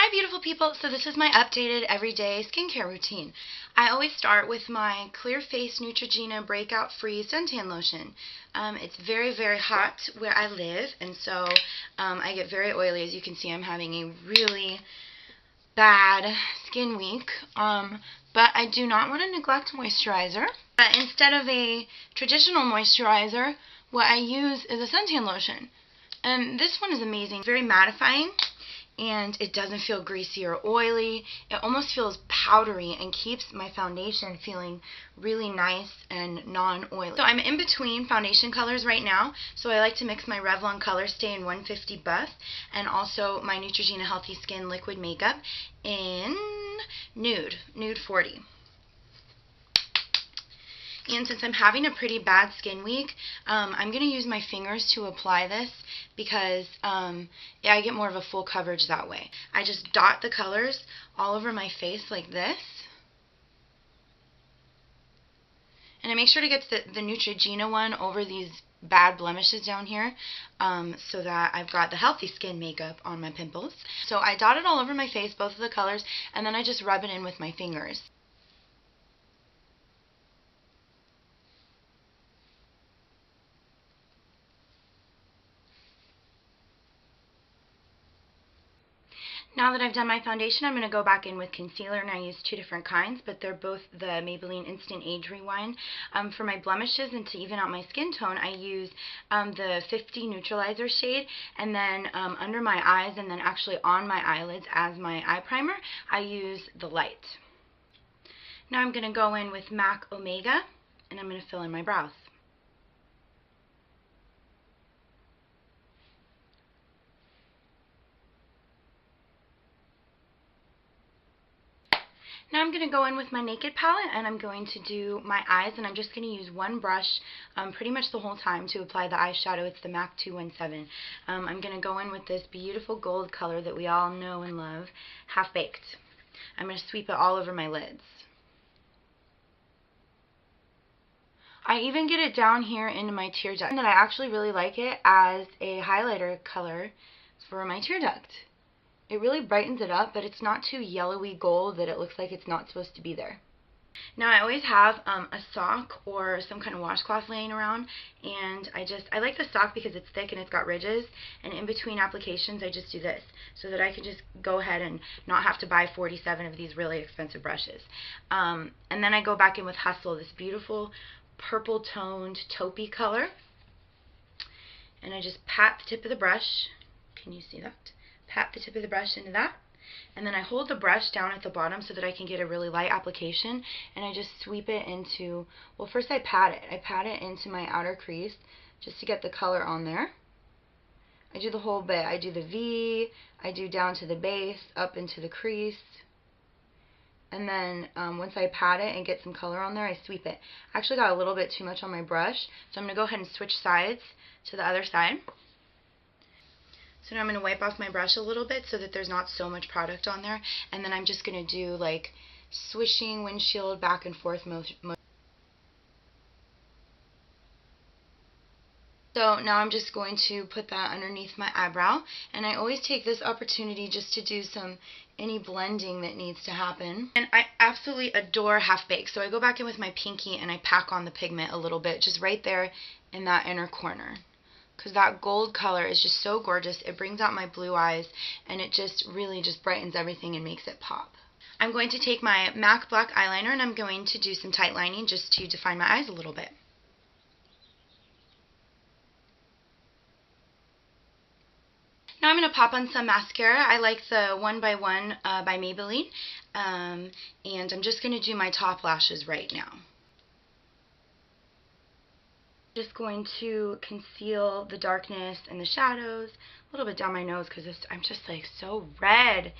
Hi beautiful people, so this is my updated everyday skincare routine. I always start with my Clear Face Neutrogena Breakout Free Suntan Lotion. It's very, very hot where I live, and so I get very oily. As you can see, I'm having a really bad skin week, but I do not want to neglect moisturizer. But instead of a traditional moisturizer, what I use is a suntan lotion. And this one is amazing, very mattifying. And it doesn't feel greasy or oily. It almost feels powdery and keeps my foundation feeling really nice and non-oily. So I'm in between foundation colors right now, so I like to mix my Revlon Colorstay in 150 Buff and also my Neutrogena Healthy Skin Liquid Makeup in Nude 40. And since I'm having a pretty bad skin week, I'm going to use my fingers to apply this because I get more of a full coverage that way. I just dot the colors all over my face like this. And I make sure to get the Neutrogena one over these bad blemishes down here so that I've got the healthy skin makeup on my pimples. So I dot it all over my face, both of the colors, and then I just rub it in with my fingers. Now that I've done my foundation, I'm going to go back in with concealer, and I use two different kinds, but they're both the Maybelline Instant Age Rewind. For my blemishes and to even out my skin tone, I use the 50 Neutralizer shade, and then under my eyes and then actually on my eyelids as my eye primer, I use the light. Now I'm going to go in with MAC Omega, and I'm going to fill in my brows. Now I'm going to go in with my Naked palette, and I'm going to do my eyes, and I'm just going to use one brush pretty much the whole time to apply the eyeshadow. It's the MAC 217. I'm going to go in with this beautiful gold color that we all know and love, Half Baked. I'm going to sweep it all over my lids. I even get it down here into my tear duct, and I actually really like it as a highlighter color for my tear duct. It really brightens it up, but it's not too yellowy gold that it looks like it's not supposed to be there. Now I always have a sock or some kind of washcloth laying around, and I like the sock because it's thick and it's got ridges, and in between applications I just do this so that I can just go ahead and not have to buy 47 of these really expensive brushes. And then I go back in with Hustle, this beautiful purple toned taupey color, and I just pat the tip of the brush. Can you see that? Pat the tip of the brush into that, and then I hold the brush down at the bottom so that I can get a really light application, and I just sweep it into, well, first I pat it into my outer crease just to get the color on there. I do the whole bit. I do the V, I do down to the base, up into the crease, and then once I pat it and get some color on there, I sweep it. I actually got a little bit too much on my brush, so I'm going to go ahead and switch sides to the other side. So now I'm going to wipe off my brush a little bit so that there's not so much product on there, and then I'm just going to do like swishing windshield back and forth motion. So now I'm just going to put that underneath my eyebrow, and I always take this opportunity just to do any blending that needs to happen. And I absolutely adore Half Baked, so I go back in with my pinky and I pack on the pigment a little bit just right there in that inner corner, because that gold color is just so gorgeous. It brings out my blue eyes, and it just really just brightens everything and makes it pop. I'm going to take my MAC black eyeliner, and I'm going to do some tight lining just to define my eyes a little bit. Now I'm going to pop on some mascara. I like the 1x1 by Maybelline, and I'm just going to do my top lashes right now. Just going to conceal the darkness and the shadows a little bit down my nose because I'm just like so red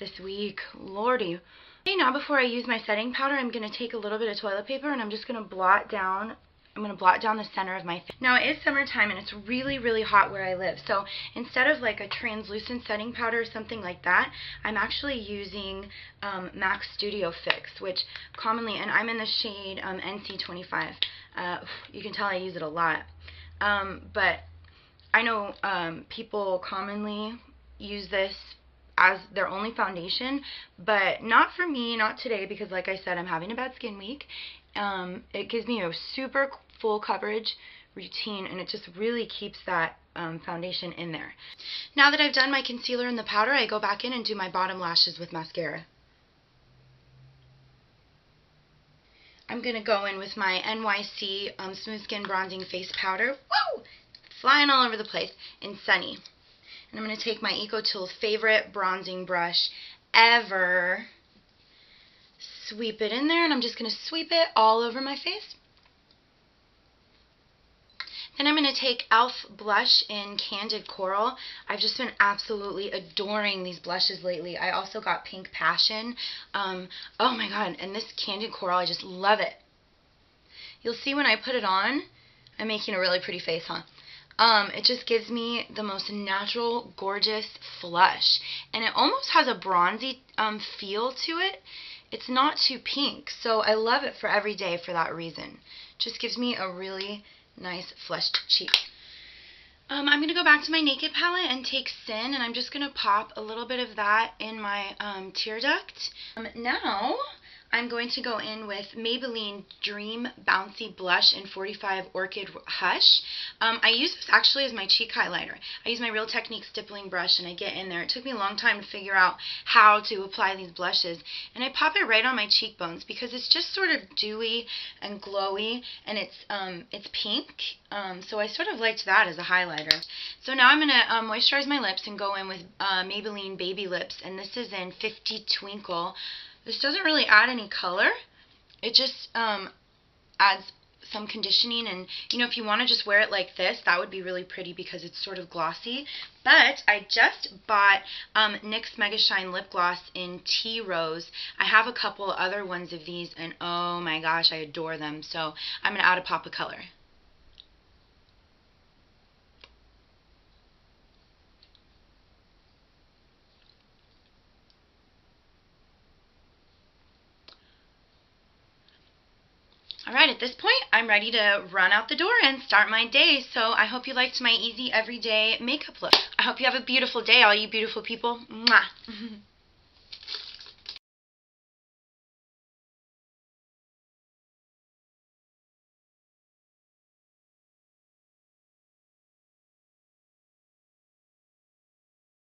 this week. Lordy. Okay, now before I use my setting powder, I'm going to take a little bit of toilet paper and I'm just going to blot down. I'm going to blot down the center of my face. Now it is summertime and it's really, really hot where I live. So instead of like a translucent setting powder or something like that, I'm actually using MAC Studio Fix, which commonly, and I'm in the shade NC25. You can tell I use it a lot. But I know people commonly use this as their only foundation, but not for me, not today, because like I said, I'm having a bad skin week. It gives me a super full coverage routine, and it just really keeps that foundation in there. Now that I've done my concealer and the powder, I go back in and do my bottom lashes with mascara. I'm going to go in with my NYC Smooth Skin Bronzing Face Powder. Woo! Flying all over the place in Sunny. And I'm going to take my EcoTools favorite bronzing brush ever. Sweep it in there, and I'm just going to sweep it all over my face. Then I'm going to take e.l.f. blush in Candid Coral. I've just been absolutely adoring these blushes lately. I also got Pink Passion. Oh my god, and this Candid Coral, I just love it. You'll see when I put it on, I'm making a really pretty face, huh? It just gives me the most natural, gorgeous flush. And it almost has a bronzy feel to it. It's not too pink, so I love it for every day for that reason. Just gives me a really nice flushed cheek. I'm going to go back to my Naked palette and take Sin, and I'm just going to pop a little bit of that in my tear duct. Now I'm going to go in with Maybelline Dream Bouncy Blush in 45 Orchid Hush. I use this actually as my cheek highlighter. I use my Real Technique stippling brush, and I get in there. It took me a long time to figure out how to apply these blushes, and I pop it right on my cheekbones because it's just sort of dewy and glowy, and it's pink, so I sort of liked that as a highlighter. So now I'm going to moisturize my lips and go in with Maybelline Baby Lips, and this is in 50 Twinkle. This doesn't really add any color. It just adds some conditioning, and you know, if you want to just wear it like this, that would be really pretty because it's sort of glossy. But I just bought NYX Mega Shine Lip Gloss in Tea Rose. I have a couple other ones of these, and oh my gosh, I adore them. So I'm going to add a pop of color. Alright, at this point, I'm ready to run out the door and start my day. So I hope you liked my easy everyday makeup look. I hope you have a beautiful day, all you beautiful people. Mwah!